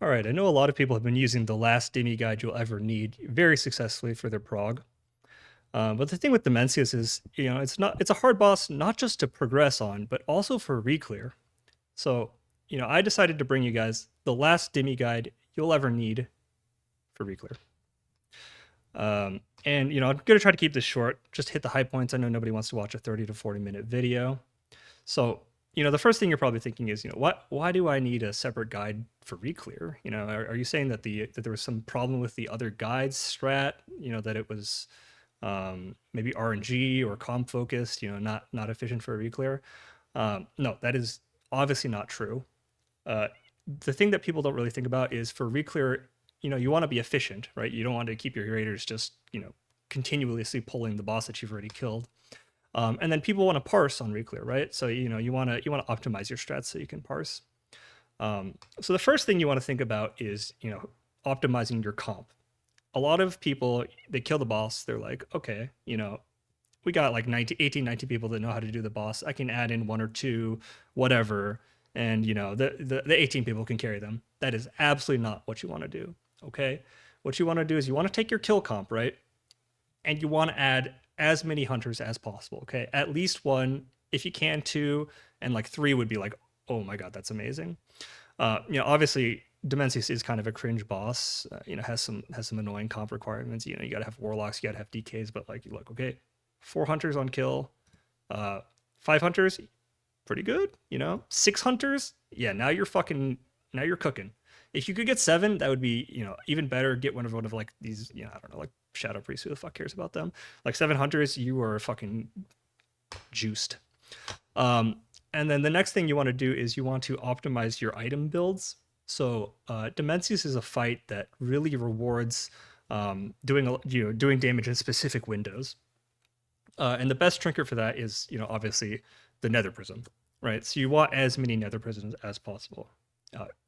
All right, I know a lot of people have been using the last Dimmy guide you'll ever need very successfully for their prog. But the thing with Dimensius is, it's a hard boss not just to progress on, but also for reclear. So, I decided to bring you guys the last Dimmy guide you'll ever need for reclear. And I'm gonna try to keep this short. Just hit the high points. I know nobody wants to watch a 30 to 40-minute video. So, the first thing you're probably thinking is, why do I need a separate guide for reclear? Are you saying that that there was some problem with the other guides strat? That it was maybe RNG or comp focused, not efficient for reclear? No, that is obviously not true. The thing that people don't really think about is for reclear, you want to be efficient, right? You don't want to keep your raiders just, continuously pulling the boss that you've already killed. And then people want to parse on reclear, right? So you want to optimize your strats so you can parse. So the first thing you want to think about is optimizing your comp. A lot of people, they kill the boss. They're like, okay, we got like 19 people that know how to do the boss. I can add in one or two, whatever, and the 18 people can carry them. That is absolutely not what you want to do. Okay, what you want to do is you want to take your kill comp, right, and you want to add as many hunters as possible. Okay, at least one, if you can, two, and like three would be like, oh my god, that's amazing. Obviously Dimensius is kind of a cringe boss. Has some annoying comp requirements. You gotta have warlocks, you gotta have DKs, but like, look, okay, 4 hunters on kill, 5 hunters, pretty good. 6 hunters, yeah, now you're cooking. If you could get 7, that would be even better. Get one of like these, I don't know, like Shadow Priest, who the fuck cares about them? Like 7 hunters, you are fucking juiced. And then the next thing you want to do is you want to optimize your item builds. So Dimensius is a fight that really rewards doing damage in specific windows. And the best trinket for that is obviously the Nether Prism, right? So you want as many Nether Prisms as possible.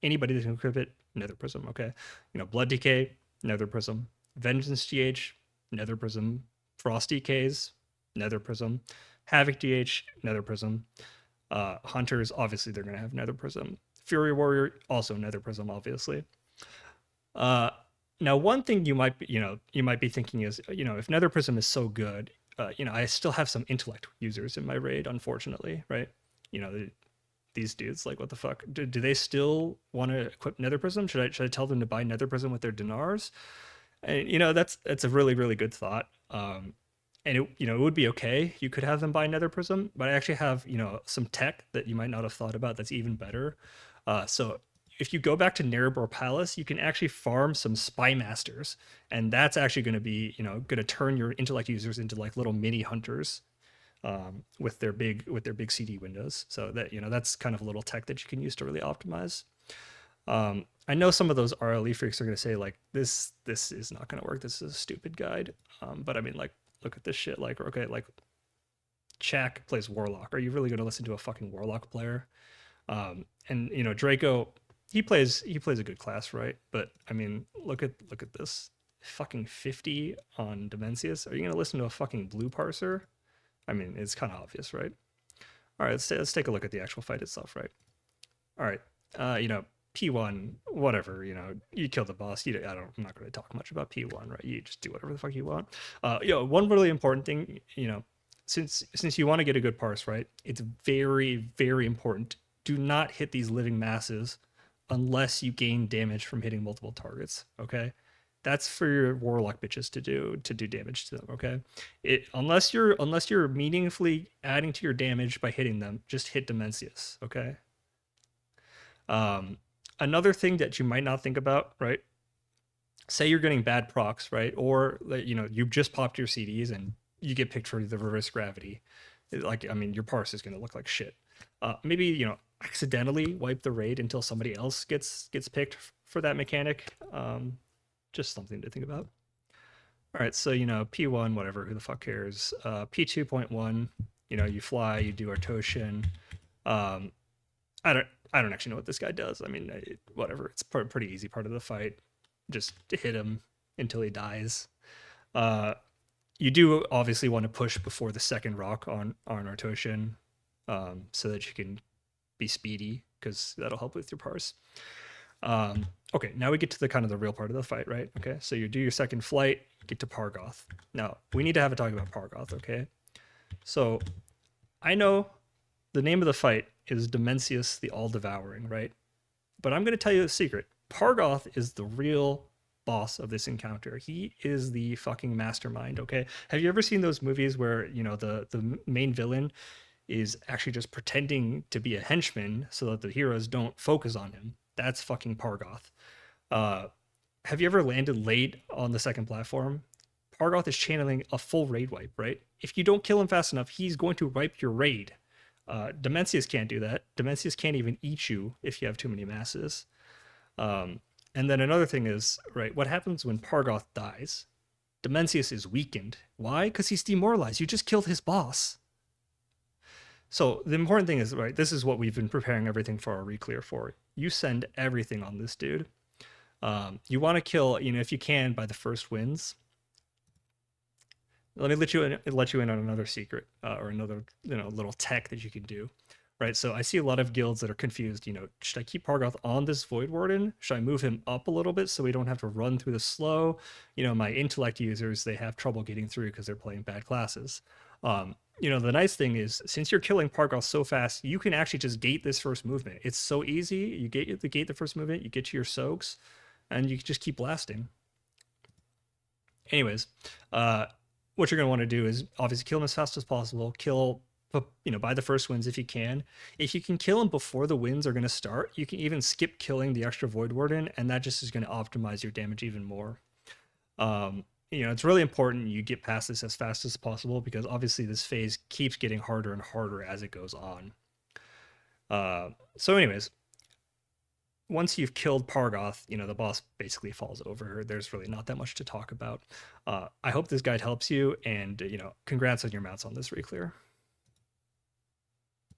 Anybody that can equip it, Nether Prism, okay? Blood Decay, Nether Prism, Vengeance GH, Nether Prism, Frost DKs, Nether Prism, Havoc DH, Nether Prism. Hunters, obviously, they're going to have Nether Prism. Fury Warrior, also Nether Prism, obviously. Now, one thing you might be thinking is, if Nether Prism is so good, I still have some intellect users in my raid, unfortunately, right? These dudes, like, what the fuck? Do they still want to equip Nether Prism? Should I tell them to buy Nether Prism with their dinars? And that's a really, really good thought. And it would be okay. You could have them buy Nether Prism, but I actually have some tech that you might not have thought about that's even better. So if you go back to Nerebor Palace, you can actually farm some Spy Masters, and that's actually going to be going to turn your intellect users into like little mini hunters with their big CD windows. So that that's kind of a little tech that you can use to really optimize. I know some of those RLE freaks are going to say like this is not going to work. This is a stupid guide. But I mean, like, look at this shit. Like, okay, like Chak plays Warlock. Are you really going to listen to a fucking Warlock player? And Draco, he plays a good class, right? But I mean, look at this fucking 50 on Dimensius. Are you going to listen to a fucking blue parser? I mean, it's kind of obvious, right? All right, let's take a look at the actual fight itself, right? All right, P1, whatever, you kill the boss. I'm not going to talk much about P1, right? You just do whatever the fuck you want. One really important thing, since you want to get a good parse, right? It's very, very important. Do not hit these living masses unless you gain damage from hitting multiple targets. Okay, that's for your warlock bitches to do damage to them. Okay, unless you're meaningfully adding to your damage by hitting them, just hit Dimensius. Okay. Another thing that you might not think about, right? Say you're getting bad procs, right? Or you've just popped your CDs and you get picked for the reverse gravity. Like, I mean, your parse is going to look like shit. Maybe accidentally wipe the raid until somebody else gets picked for that mechanic. Just something to think about. All right, so P1, whatever, who the fuck cares? P2.1, you fly, you do Artosian. I don't actually know what this guy does. I mean, whatever. It's pretty easy part of the fight. Just to hit him until he dies. You do obviously want to push before the second rock on Artosian, so that you can be speedy, because that'll help with your parse. Okay, now we get to the kind of the real part of the fight, right? Okay, so you do your second flight, get to Pargoth. Now, we need to have a talk about Pargoth, okay? So, I know the name of the fight is Dimensius the All-Devouring, right? But I'm going to tell you a secret. Pargoth is the real boss of this encounter. He is the fucking mastermind, okay? Have you ever seen those movies where, the main villain is actually just pretending to be a henchman so that the heroes don't focus on him? That's fucking Pargoth. Uh, have you ever landed late on the second platform? Pargoth is channeling a full raid wipe, right? If you don't kill him fast enough, he's going to wipe your raid. Dimensius can't do that. Dimensius can't even eat you if you have too many masses. Um, and then another thing is, right, what happens when Pargoth dies? Dimensius is weakened. Why? Because he's demoralized. You just killed his boss. So the important thing is, right, this is what we've been preparing everything for our reclear for. You send everything on this dude. You want to kill, if you can, by the first wins. Let me let you in on another secret or another little tech that you can do. Right, so I see a lot of guilds that are confused. Should I keep Pargoth on this Void Warden? Should I move him up a little bit so we don't have to run through the slow? My intellect users, they have trouble getting through because they're playing bad classes. The nice thing is, since you're killing Pargoth so fast, you can actually just gate this first movement. It's so easy. You gate the first movement, you get to your soaks, and you just keep blasting. Anyways, what you're going to want to do is obviously kill him as fast as possible, kill by the first wins if you can. If you can kill him before the wins are going to start, you can even skip killing the extra Void Warden, and that just is going to optimize your damage even more. It's really important you get past this as fast as possible because obviously this phase keeps getting harder and harder as it goes on. So anyways, once you've killed Pargoth, the boss basically falls over. There's really not that much to talk about. I hope this guide helps you, and congrats on your mounts on this reclear.